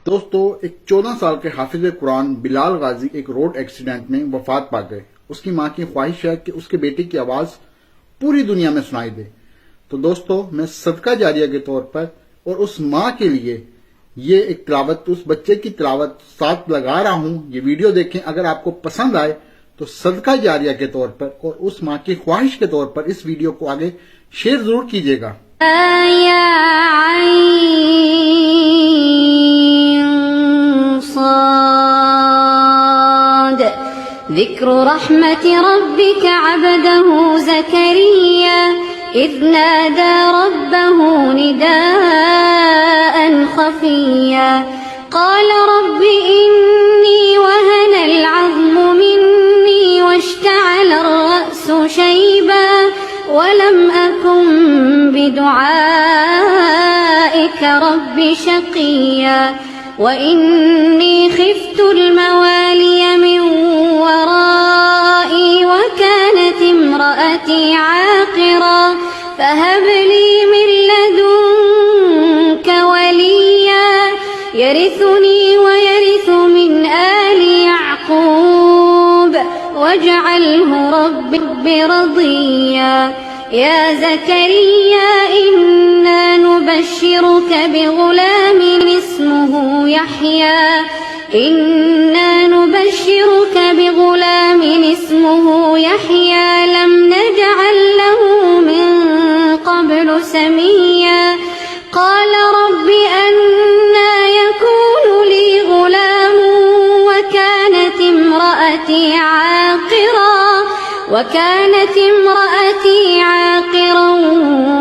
दोस्तों, एक 14 साल के हाफिज कुरान बिलाल गाजी एक रोड एक्सीडेंट में वफात पा गए। उसकी मां की ख्वाहिश है कि उसके बेटे की आवाज पूरी दुनिया में सुनाई दे। तो दोस्तों, मैं सदका जारिया के तौर पर और उस मां के लिए ये एक तिलावत, उस बच्चे की तिलावत साथ लगा रहा हूं। ये वीडियो देखें, अगर आपको पसंद आए तो सदका जारिया के तौर पर और उस मां की ख्वाहिश के तौर पर इस वीडियो को आगे शेयर जरूर कीजिएगा। ذكر رحمة ربك عبده زكريا إذ نادى ربه نداء خفيا قال رب إني وهن العظم مني واشتعل الرأس شيبا ولم أكن بدعائك رب شقيا وإني خفت الموالي من ورائي وكانت امرأتي عاقرا فهب لي من لدنك وليا يرثني ويرث من آل يعقوب واجعله رب رضيا يا زكريا إنا نبشرك بغلام اسمه يحيى إنا نبشرك بغلام اسمه يحيى لم نجعل له من قبل سميا قال رب أنى يكون لي غلام وكانت امرأتي عاقرا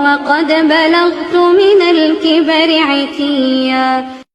وقد بلغت من الكبر عتيا